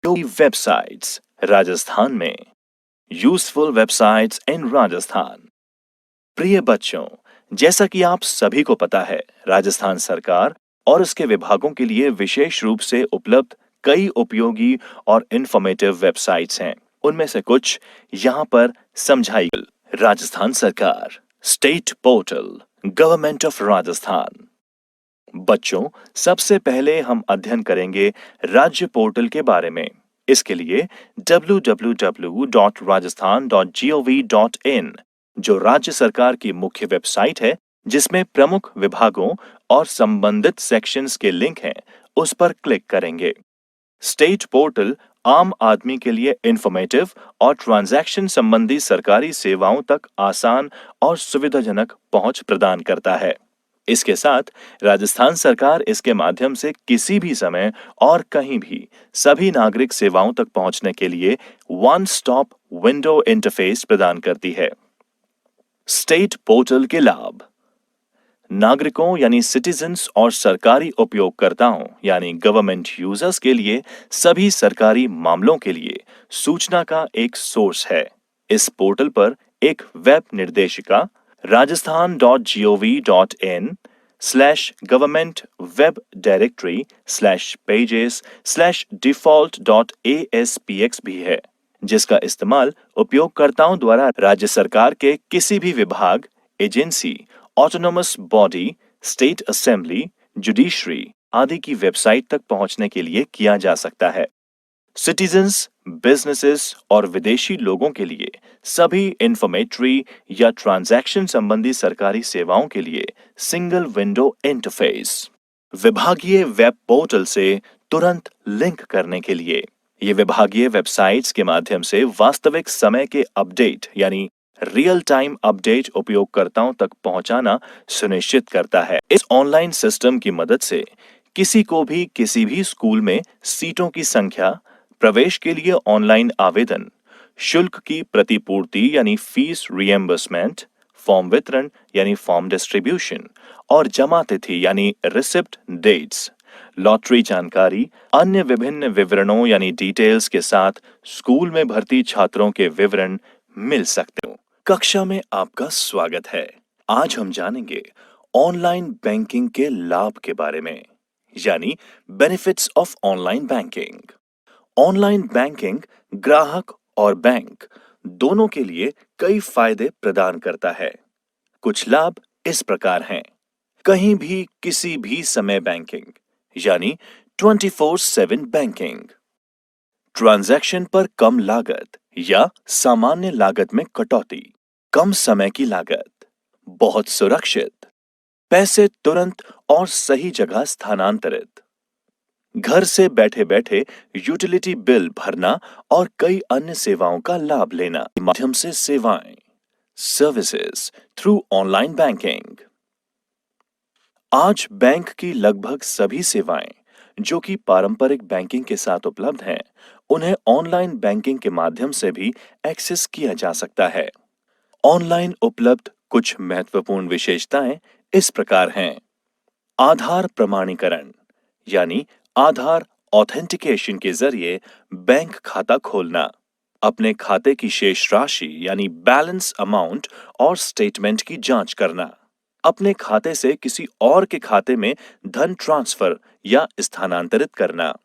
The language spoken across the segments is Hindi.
वेबसाइट्स राजस्थान में। यूजफुल वेबसाइट्स इन राजस्थान। प्रिय बच्चों, जैसा कि आप सभी को पता है, राजस्थान सरकार और उसके विभागों के लिए विशेष रूप से उपलब्ध कई उपयोगी और इंफॉर्मेटिव वेबसाइट्स हैं। उनमें से कुछ यहाँ पर समझाई गई। राजस्थान सरकार state portal, government of Rajasthan. बच्चों, सबसे पहले हम अध्ययन करेंगे राज्य पोर्टल के बारे में। इसके लिए www.rajasthan.gov.in जो राज्य सरकार की मुख्य वेबसाइट है, जिसमें प्रमुख विभागों और संबंधित सेक्शंस के लिंक हैं, उस पर क्लिक करेंगे। स्टेट पोर्टल आम आदमी के लिए इंफॉर्मेटिव और ट्रांजैक्शन संबंधी सरकारी सेवाओं तक आसान और सुविधाजनक पहुंच प्रदान करता है। इसके साथ राजस्थान सरकार इसके माध्यम से किसी भी समय और कहीं भी सभी नागरिक सेवाओं तक पहुंचने के लिए वन स्टॉप विंडो इंटरफेस प्रदान करती है। स्टेट पोर्टल के लाभ। नागरिकों यानी सिटीजन्स और सरकारी उपयोगकर्ताओं यानी गवर्नमेंट यूजर्स के लिए सभी सरकारी मामलों के लिए सूचना का एक सोर्स है। इस पोर्टल पर एक वेब निर्देशिका rajasthan.gov.in/government web directory/pages/default.aspx भी है, जिसका इस्तेमाल उपयोगकर्ताओं द्वारा राज्य सरकार के किसी भी विभाग, agency, autonomous body, state assembly, judiciary आदि की वेबसाइट तक पहुंचने के लिए किया जा सकता है। सिटीजन्स, बिजनेसेस और विदेशी लोगों के लिए सभी इंफॉर्मेटरी या ट्रांजैक्शन संबंधी सरकारी सेवाओं के लिए सिंगल विंडो इंटरफेस। विभागीय वेब पोर्टल से तुरंत लिंक करने के लिए ये विभागीय वेबसाइट्स के माध्यम से वास्तविक समय के अपडेट यानी रियल टाइम अपडेट उपयोगकर्ताओं तक पहुंचाना सुनिश्चित करता है। इस ऑनलाइन सिस्टम की मदद से किसी को भी किसी भी स्कूल में सीटों की संख्या, प्रवेश के लिए ऑनलाइन आवेदन, शुल्क की प्रतिपूर्ति यानी फीस रिएम्बर्समेंट, फॉर्म वितरण यानी फॉर्म डिस्ट्रीब्यूशन और जमा तिथि यानी रिसिप्ट डेट्स, लॉटरी जानकारी, अन्य विभिन्न विवरणों यानी डिटेल्स के साथ स्कूल में भर्ती छात्रों के विवरण मिल सकते हो। कक्षा में आपका स्वागत है। आज हम जानेंगे ऑनलाइन बैंकिंग के लाभ के बारे में, यानी benefits of online banking. Online banking ग्राहक और बैंक दोनों के लिए कई फायदे प्रदान करता है। कुछ लाभ इस प्रकार हैं। कहीं भी किसी भी समय बैंकिंग यानी 24/7 बैंकिंग। ट्रांजैक्शन पर कम लागत या सामान्य लागत में कटौती। कम समय की लागत। बहुत सुरक्षित। पैसे तुरंत और सही जगह स्थानांतरित। घर से बैठे बैठे यूटिलिटी बिल भरना और कई अन्य सेवाओं का लाभ लेना। माध्यम से सेवाएं, सर्विसेज थ्रू ऑनलाइन बैंकिंग। आज बैंक की लगभग सभी सेवाएं जो कि पारंपरिक बैंकिंग के साथ उपलब्ध हैं, उन्हें ऑनलाइन बैंकिंग के माध्यम से भी एक्सेस किया जा सकता है। ऑनलाइन उपलब्ध कुछ महत्वपूर्ण विशेषताएं इस प्रकार हैं। आधार प्रमाणीकरण यानी आधार ऑथेंटिकेशन के जरिए बैंक खाता खोलना, अपने खाते की शेष राशि यानी बैलेंस अमाउंट और स्टेटमेंट की जांच करना, अपने खाते से किसी और के खाते में धन ट्रांसफर या स्थानांतरित करना,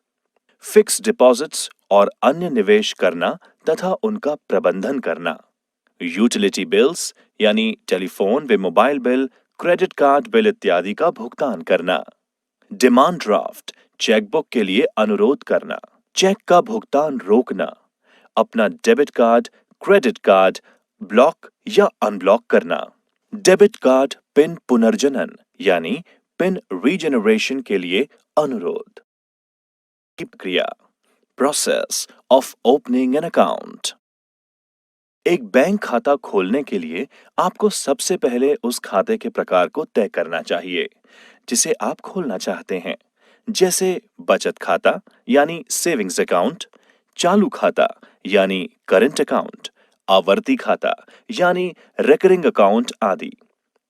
फिक्स डिपॉजिट्स और अन्य निवेश करना तथा उनका प्रबंधन करना, यूटिलिटी बिल्स यानी टेलीफोन व mobile bill, credit card bill इत्यादि का भुगतान करना, डिमांड ड्राफ्ट चेकबुक के लिए अनुरोध करना, चेक का भुगतान रोकना, अपना debit card, credit card block या अनब्लॉक करना, डेबिट कार्ड पिन पुनर्जनन यानी पिन रीजनरेशन के लिए अनुरोध। प्रक्रिया, process of opening an account. एक बैंक खाता खोलने के लिए आपको सबसे पहले उस खाते के प्रकार को तय करना चाहिए जिसे आप खोलना चाहते हैं, जैसे बचत खाता यानी सेविंग्स अकाउंट, चालू खाता यानी करंट अकाउंट, आवर्ती खाता यानी रिकरिंग अकाउंट आदि।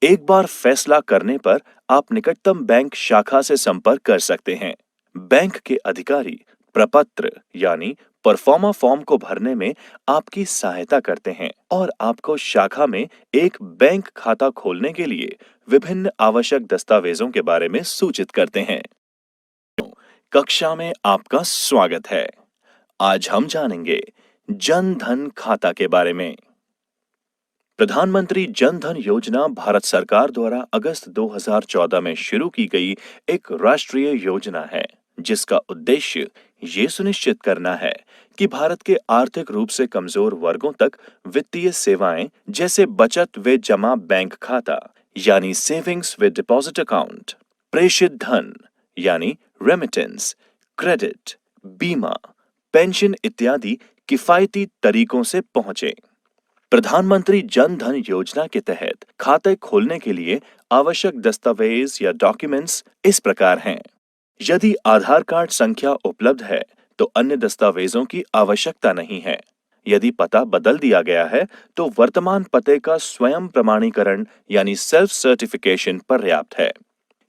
एक बार फैसला करने पर आप निकटतम बैंक शाखा से संपर्क कर सकते हैं। बैंक के अधिकारी प्रपत्र यानी परफॉर्मा फॉर्म को भरने में आपकी सहायता करते हैं और आपको शाखा में एक बैंक खाता खोलने के लिए विभिन्न आवश्यक दस्तावेजों के बारे में सूचित करते हैं। कक्षा में आपका स्वागत है। आज हम जानेंगे जन धन खाता के बारे में। प्रधानमंत्री जन धन योजना भारत सरकार द्वारा अगस्त 2014 में शुरू की गई एक राष्ट्रीय योजना है, जिसका उद्देश्य ये सुनिश्चित करना है कि भारत के आर्थिक रूप से कमजोर वर्गों तक वित्तीय सेवाएं जैसे बचत व जमा बैंक खाता यानी सेविंग्स विद डिपॉजिट अकाउंट, प्रेषित धन यानी रेमिटेंस, क्रेडिट, बीमा, पेंशन इत्यादि किफायती तरीकों से पहुंचे। प्रधानमंत्री जन धन योजना के तहत खाते खोलने के लिए आवश्यक दस्तावेज या डॉक्यूमेंट्स इस प्रकार हैं। यदि आधार कार्ड संख्या उपलब्ध है तो अन्य दस्तावेजों की आवश्यकता नहीं है। यदि पता बदल दिया गया है तो वर्तमान पते का स्वयं प्रमाणीकरण यानी सेल्फ सर्टिफिकेशन पर्याप्त है।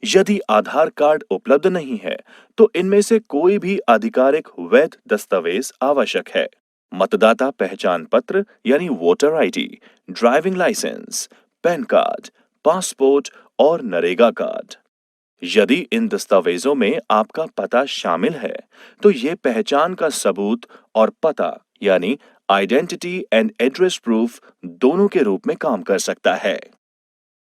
यदि आधार कार्ड उपलब्ध नहीं है तो इनमें से कोई भी आधिकारिक वैध दस्तावेज आवश्यक है। मतदाता पहचान पत्र यानी voter ID, driving licence, PAN card, passport और नरेगा कार्ड। यदि इन दस्तावेजों में आपका पता शामिल है तो ये पहचान का सबूत और पता यानी आइडेंटिटी एंड एड्रेस प्रूफ दोनों के रूप में काम कर सकता है।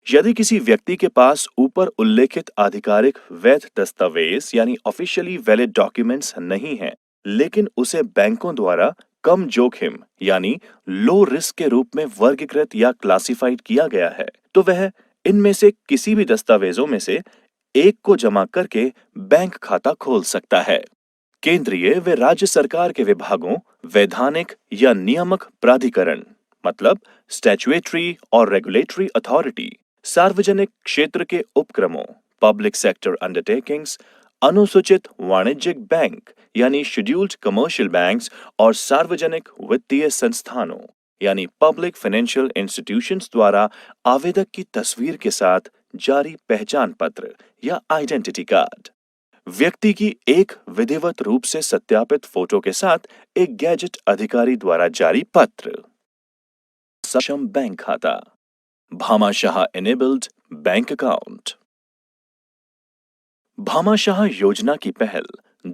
यदि किसी व्यक्ति के पास ऊपर उल्लेखित आधिकारिक वैध दस्तावेज यानी ऑफिशियली वैलिड डॉक्यूमेंट्स नहीं हैं, लेकिन उसे बैंकों द्वारा कम जोखिम यानी लो रिस्क के रूप में वर्गीकृत या क्लासिफाइड किया गया है, तो वह इनमें से किसी भी दस्तावेजों में से एक को जमा करके बैंक खाता खोल सकता है। केंद्रीय व राज्य सरकार के विभागों, वैधानिक या नियामक प्राधिकरण मतलब स्टैट्यूटरी और रेगुलेटरी अथॉरिटी, सार्वजनिक क्षेत्र के उपक्रमों, पब्लिक सेक्टर अंडरटेकिंग्स, अनुसूचित वाणिज्यिक बैंक यानी शेड्यूल्ड कमर्शियल बैंक्स और सार्वजनिक वित्तीय संस्थानों यानी पब्लिक फाइनेंशियल इंस्टीट्यूशंस द्वारा आवेदक की तस्वीर के साथ जारी पहचान पत्र या आइडेंटिटी कार्ड, व्यक्ति की एक विधिवत रूप से सत्यापित फोटो के साथ एक गैजेट अधिकारी द्वारा जारी पत्र, सक्षम बैंक खाता, Bhamashah enabled bank account. Bhamashah योजना की पहल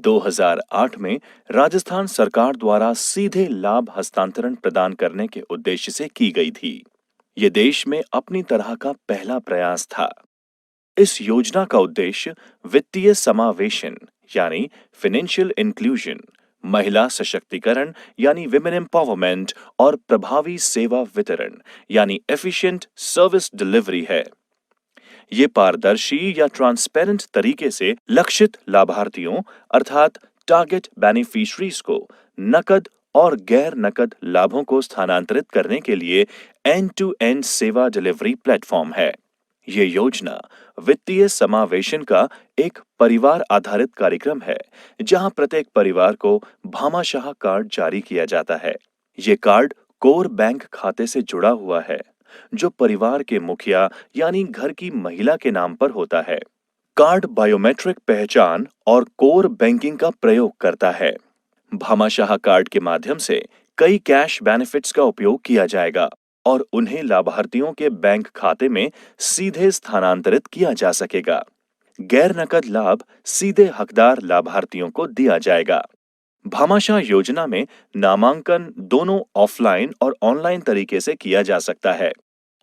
2008 में राजस्थान सरकार द्वारा सीधे लाभ हस्तांतरण प्रदान करने के उद्देश्य से की गई थी। ये देश में अपनी तरह का पहला प्रयास था। इस योजना का उद्देश्य वित्तीय समावेशन यानी फाइनेंशियल इंक्लूजन, महिला सशक्तिकरण यानी विमेन एम्पावरमेंट और प्रभावी सेवा वितरण यानी एफिशिएंट सर्विस डिलीवरी है। ये पारदर्शी या ट्रांसपेरेंट तरीके से लक्षित लाभार्थियों अर्थात टारगेट बेनिफिशरीज को नकद और गैर नकद लाभों को स्थानांतरित करने के लिए एंड टू एंड सेवा डिलीवरी प्लेटफॉर्म है। ये योजना वित्तीय समावेशन का एक परिवार आधारित कार्यक्रम है, जहां प्रत्येक परिवार को भामाशाह कार्ड जारी किया जाता है। ये कार्ड कोर बैंक खाते से जुड़ा हुआ है, जो परिवार के मुखिया यानी घर की महिला के नाम पर होता है। कार्ड बायोमेट्रिक पहचान और कोर बैंकिंग का प्रयोग करता है। भामाशाह कार्ड के माध्यम से कई कैश बेनिफिट्स का उपयोग किया जाएगा और उन्हें लाभार्थियों के बैंक खाते में सीधे स्थानांतरित किया जा सकेगा। गैर नकद लाभ सीधे हकदार लाभार्थियों को दिया जाएगा। भामाशाह योजना में नामांकन दोनों ऑफलाइन और ऑनलाइन तरीके से किया जा सकता है।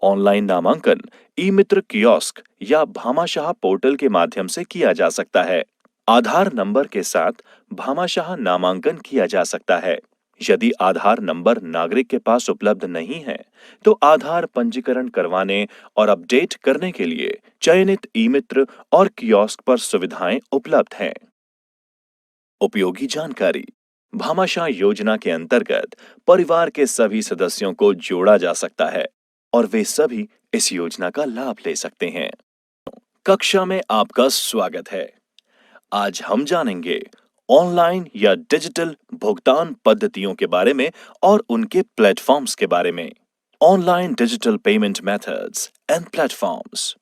ऑनलाइन नामांकन ई मित्र कियोस्क या भामाशाह पोर्टल के माध्यम से किया जा सकता है। आधार नंबर के साथ भामाशाह नामांकन किया जा सकता है। यदि आधार नंबर नागरिक के पास उपलब्ध नहीं है तो आधार पंजीकरण करवाने और अपडेट करने के लिए चयनित ई मित्र और कियोस्क पर सुविधाएं उपलब्ध हैं। उपयोगी जानकारी। भामाशाह योजना के अंतर्गत परिवार के सभी सदस्यों को जोड़ा जा सकता है और वे सभी इस योजना का लाभ ले सकते हैं। कक्षा में आपका स्वागत है। आज हम जानेंगे ऑनलाइन या डिजिटल भुगतान पद्धतियों के बारे में और उनके प्लेटफॉर्म्स के बारे में। Online digital payment methods and platforms.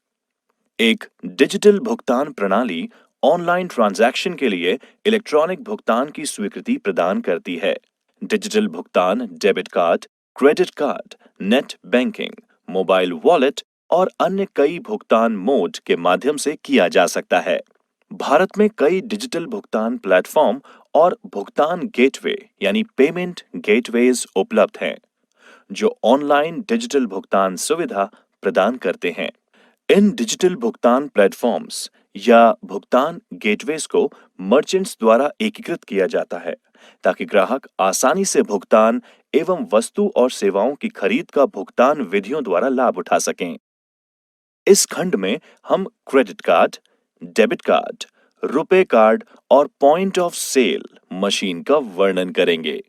एक डिजिटल भुगतान प्रणाली ऑनलाइन ट्रांजैक्शन के लिए इलेक्ट्रॉनिक भुगतान की स्वीकृति प्रदान करती है। डिजिटल भुगतान debit card, credit card, net banking, mobile wallet और अन्य कई भुगतान मोड के माध्यम से किया जा सकता है। भारत में कई डिजिटल भुगतान प्लेटफॉर्म और भुगतान गेटवे यानी पेमेंट गेटवेज उपलब्ध हैं, जो ऑनलाइन डिजिटल भुगतान सुविधा प्रदान करते हैं। इन डिजिटल भुगतान प्लेटफॉर्म्स या भुगतान गेटवेज को मर्चेंट्स द्वारा एकीकृत किया जाता है ताकि ग्राहक आसानी से भुगतान एवं वस्तु और सेवाओं की खरीद का भुगतान विधियों द्वारा लाभ उठा सकें। इस खंड में हम credit card, debit card, RuPay card और पॉइंट ऑफ सेल मशीन का वर्णन करेंगे।